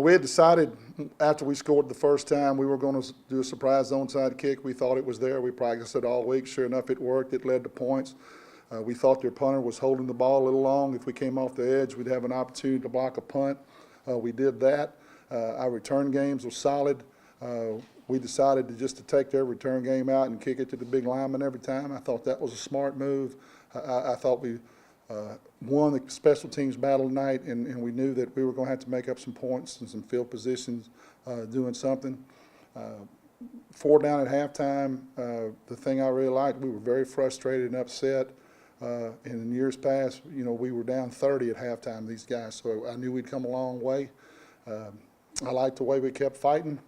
We had decided after we scored the first time we were going to do a surprise onside kick. We thought it was there. We practiced it all week. Sure enough, it worked. It led to points. We thought their punter was holding the ball a little long. If we came off the edge, we'd have an opportunity to block a punt. We did that. Our return games were solid. We decided to take their return game out and kick it to the big lineman every time. I thought that was a smart move. I thought we won the special teams battle tonight, and we knew that we were going to have to make up some points and some field positions doing something. 4 down at halftime, the thing I really liked, we were very frustrated and upset. In years past, we were down 30 at halftime, these guys, so I knew we'd come a long way. I liked the way we kept fighting,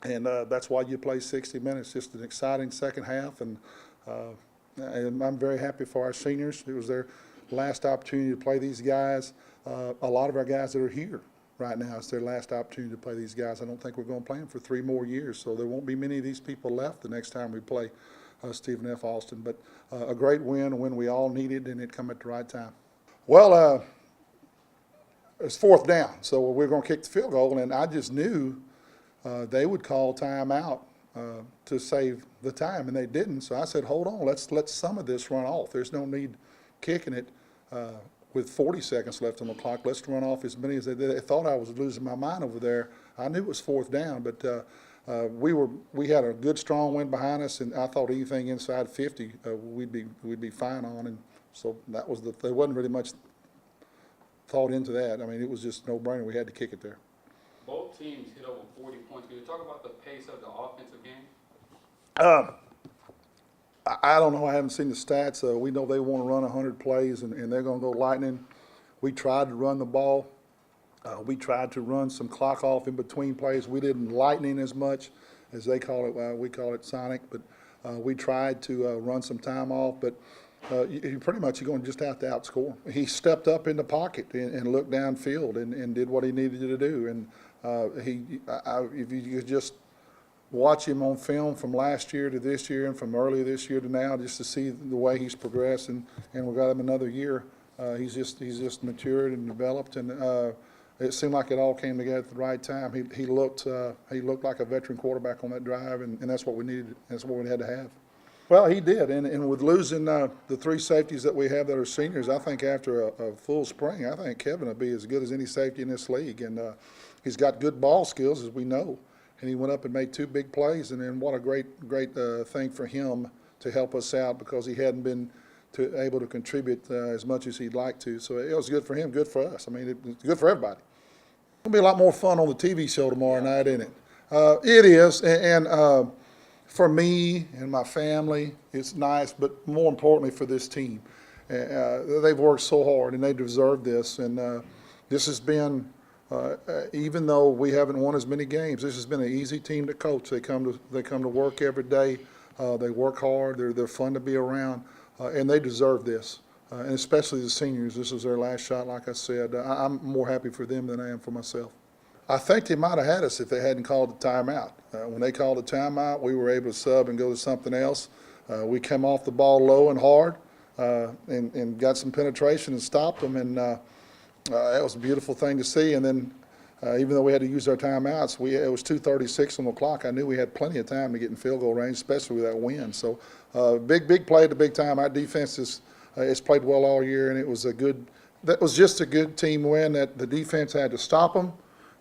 and that's why you play 60 minutes, just an exciting second half, and I'm very happy for our seniors. It was their last opportunity to play these guys. A lot of our guys that are here right now, it's their last opportunity to play these guys. I don't think we're going to play them for 3 more years, so there won't be many of these people left the next time we play Stephen F. Austin. But a great win, a win we all needed, and it come at the right time. Well, it's 4th down, so we're going to kick the field goal, and I just knew they would call timeout to save the time, and they didn't. So I said, hold on, let's let some of this run off. There's no need kicking it with 40 seconds left on the clock. Let's run off as many as they did. They thought I was losing my mind over there. I knew it was 4th down, but we had a good, strong wind behind us, and I thought anything inside 50 we'd be fine on. And so that was there wasn't really much thought into that. I mean, it was just no-brainer. We had to kick it there. Both teams hit over 40 points. Can you talk about the pace of the offensive game? I don't know. I haven't seen the stats. We know they want to run 100 plays, and they're going to go lightning. We tried to run the ball. We tried to run some clock off in between plays. We didn't lightning as much as they call it. We call it sonic, but we tried to run some time off. But you pretty much you're going to just have to outscore. He stepped up in the pocket and looked downfield and did what he needed to do. And if you could just watch him on film from last year to this year and from earlier this year to now, just to see the way he's progressed, and we've got him another year. He's just matured and developed, and it seemed like it all came together at the right time. He looked like a veteran quarterback on that drive, and that's what we needed. That's what we had to have. Well, he did, and with losing the 3 safeties that we have that are seniors, I think after a full spring, I think Kevin will be as good as any safety in this league, and he's got good ball skills, as we know. And he went up and made 2 big plays, and then what a great thing for him to help us out, because he hadn't been able to contribute as much as he'd like to. So it was good for him, good for us. I mean, it's good for everybody. It'll be a lot more fun on the TV show tomorrow night, isn't it? It is, and for me and my family, it's nice, but more importantly for this team. They've worked so hard, and they deserve this. And this has been, even though we haven't won as many games, this has been an easy team to coach. They come to work every day. They work hard. They're fun to be around, and they deserve this. And especially the seniors. This was their last shot, like I said. I'm more happy for them than I am for myself. I think they might have had us if they hadn't called the timeout. When they called the timeout, we were able to sub and go to something else. We came off the ball low and hard and got some penetration and stopped them, and that was a beautiful thing to see. And then even though we had to use our timeouts, it was 2:36 on the clock. I knew we had plenty of time to get in field goal range, especially with that wind. So big play at the big time. Our defense has played well all year, and it was that was just a good team win. That the defense had to stop them,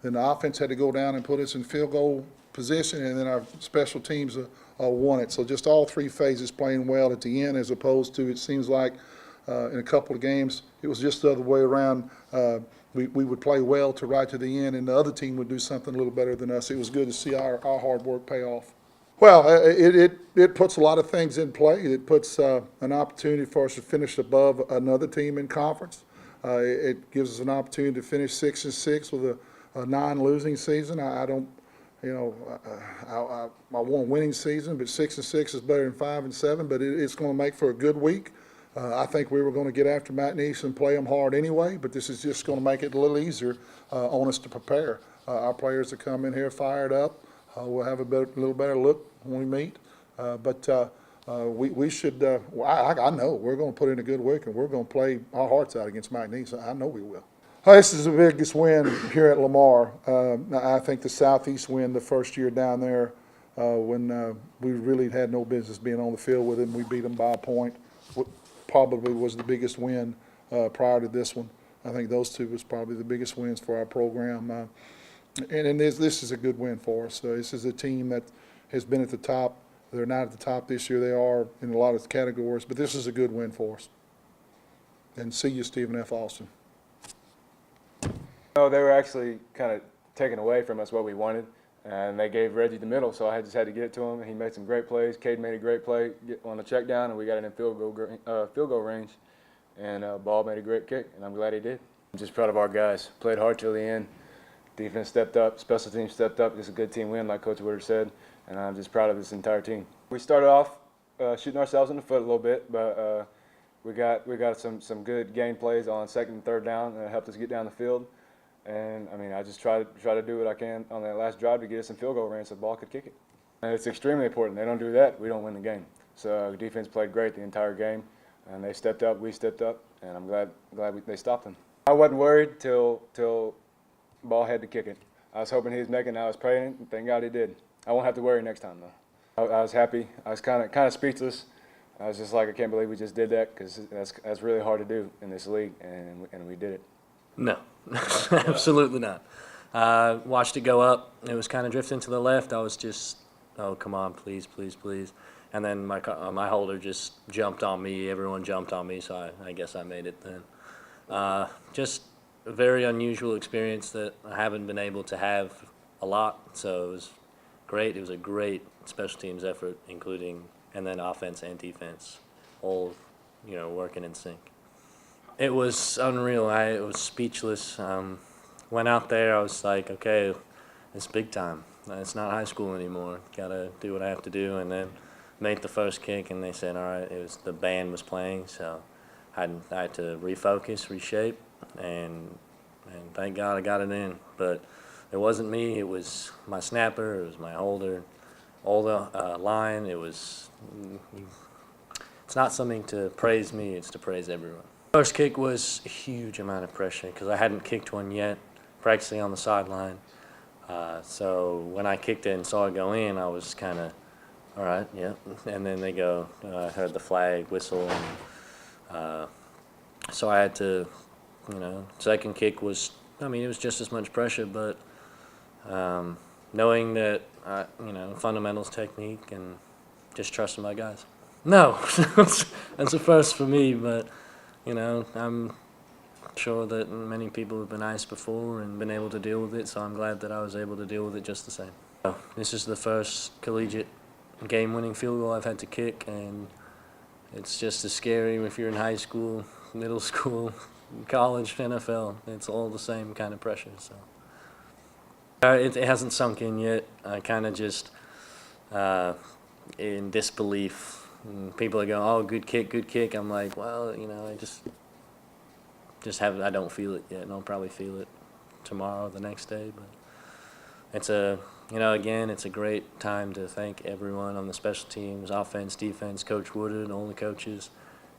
then the offense had to go down and put us in field goal position, and then our special teams won it. So just all 3 phases playing well at the end, as opposed to, it seems like in a couple of games it was just the other way around. We would play well to right to the end, and the other team would do something a little better than us. It was good to see our hard work pay off. Well, it puts a lot of things in play. It puts an opportunity for us to finish above another team in conference. It gives us an opportunity to finish 6-6 with a non-losing season. I don't, I want a winning season, but 6-6 is better than 5-7. But it's going to make for a good week. I think we were going to get after McNeese and play them hard anyway, but this is just going to make it a little easier on us to prepare. Our players that come in here fired up. We'll have a little better look when we meet. But we should, I know we're going to put in a good week, and we're going to play our hearts out against McNeese. I know we will. This is the biggest win here at Lamar. I think the Southeast win the first year down there when we really had no business being on the field with them. We beat them by a point. Probably was the biggest win prior to this one. I think those two was probably the biggest wins for our program. And this is a good win for us. This is a team that has been at the top. They're not at the top this year. They are in a lot of categories, but this is a good win for us. And see you, Stephen F. Austin. No, they were actually kind of taking away from us what we wanted, and they gave Reggie the middle, so I just had to get it to him. And he made some great plays. Cade made a great play on the check down, and we got it in field goal range. And Ball made a great kick, and I'm glad he did. I'm just proud of our guys. Played hard till the end. Defense stepped up. Special teams stepped up. It's a good team win, like Coach Woodard said, and I'm just proud of this entire team. We started off shooting ourselves in the foot a little bit, but we got some good game plays on second and third down that helped us get down the field. And I mean, I just try to do what I can on that last drive to get us in field goal range so the ball could kick it. And it's extremely important. They don't do that, we don't win the game. So the defense played great the entire game, and they stepped up, we stepped up, and I'm glad they stopped them. I wasn't worried till Ball had to kick it. I was hoping he was making it. I was praying. Thank God he did. I won't have to worry next time though. I was happy. I was kind of speechless. I was just like, I can't believe we just did that, because that's really hard to do in this league, and we did it. No, absolutely not. Watched it go up. It was kind of drifting to the left. I was just, oh, come on, please, please, please. And then my holder just jumped on me. Everyone jumped on me, so I guess I made it then. Just a very unusual experience that I haven't been able to have a lot, so it was great. It was a great special teams effort, including, and then offense and defense, all, working in sync. It was unreal. I was speechless. Went out there, I was like, okay, it's big time. It's not high school anymore. Gotta do what I have to do. And then made the first kick, and they said, all right, the band was playing, so I had to refocus, reshape, and thank God I got it in. But it wasn't me. It was my snapper. It was my holder. All the line. It's not something to praise me. It's to praise everyone. First kick was a huge amount of pressure because I hadn't kicked one yet, practicing on the sideline. So when I kicked it and saw it go in, I was kind of, all right, yeah. And then they go, I heard the flag whistle. And, so I had to, second kick was, it was just as much pressure, but knowing that, fundamentals, technique, and just trusting my guys. No, that's a first for me, but. I'm sure that many people have been iced before and been able to deal with it, so I'm glad that I was able to deal with it just the same. This is the first collegiate game-winning field goal I've had to kick, and it's just as scary if you're in high school, middle school, college, NFL. It's all the same kind of pressure. So it hasn't sunk in yet. I kind of just in disbelief. And people are going, oh, good kick, good kick. I'm like, well, I I don't feel it yet, and I'll probably feel it tomorrow or the next day. But it's again, it's a great time to thank everyone on the special teams, offense, defense, Coach Woodard, and all the coaches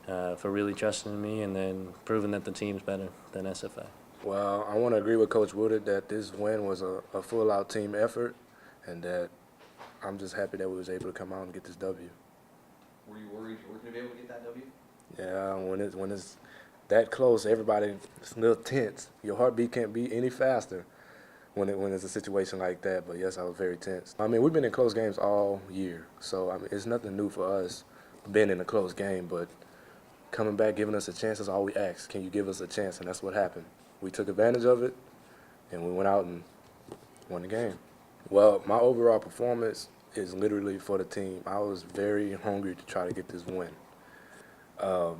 for really trusting in me and then proving that the team's better than SFA. Well, I want to agree with Coach Woodard that this win was a full-out team effort, and that I'm just happy that we was able to come out and get this W. Were you worried you weren't going to be able to get that W? Yeah, when it's that close, everybody's a little tense. Your heartbeat can't beat any faster when it's a situation like that. But yes, I was very tense. We've been in close games all year, so it's nothing new for us being in a close game. But coming back, giving us a chance is all we ask. Can you give us a chance? And that's what happened. We took advantage of it, and we went out and won the game. Well, my overall performance is literally for the team. I was very hungry to try to get this win. The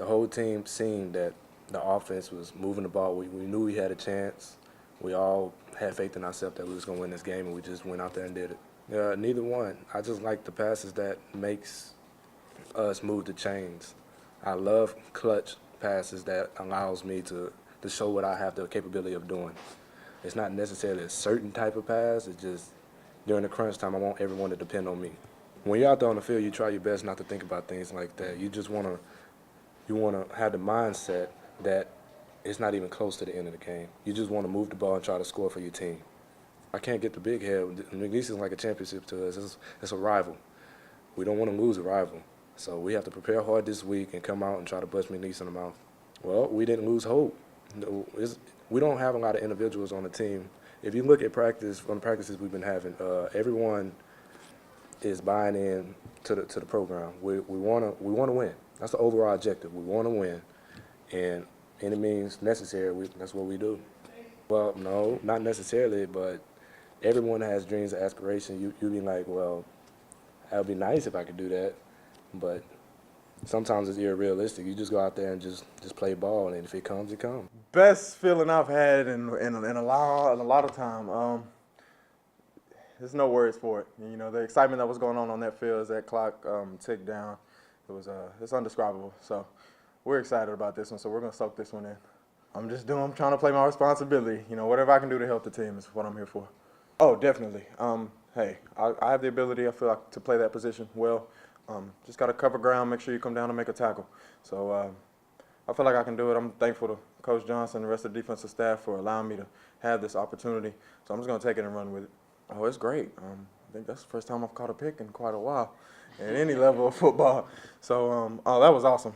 whole team seen that the offense was moving the ball. We knew we had a chance. We all had faith in ourselves that we was going to win this game, and we just went out there and did it. Neither one. I just like the passes that makes us move the chains. I love clutch passes that allows me to show what I have the capability of doing. It's not necessarily a certain type of pass. It's just during the crunch time, I want everyone to depend on me. When you're out there on the field, you try your best not to think about things like that. You just want to have the mindset that it's not even close to the end of the game. You just want to move the ball and try to score for your team. I can't get the big head. McNeese is like a championship to us. It's a rival. We don't want to lose a rival. So we have to prepare hard this week and come out and try to bust McNeese in the mouth. Well, we didn't lose hope. We don't have a lot of individuals on the team. If you look at practice, from the practices we've been having, everyone is buying in to the program. We want to win. That's the overall objective. We want to win, and any means necessary, that's what we do. Well, no, not necessarily, but everyone has dreams and aspirations. You be like, well, that would be nice if I could do that, but sometimes it's irrealistic. You just go out there and just play ball, and if it comes, it comes. Best feeling I've had in a lot of time. There's no words for it. You know, the excitement that was going on that field as that clock ticked down, it's indescribable. So we're excited about this one. So we're gonna soak this one in. I'm trying to play my responsibility. You know, whatever I can do to help the team is what I'm here for. Oh, definitely. Hey, I have the ability, I feel like, to play that position well. Just got to cover ground, make sure you come down and make a tackle. So I feel like I can do it. I'm thankful to Coach Johnson and the rest of the defensive staff for allowing me to have this opportunity. So I'm just going to take it and run with it. Oh, it's great. I think that's the first time I've caught a pick in quite a while at any level of football. So, oh, that was awesome.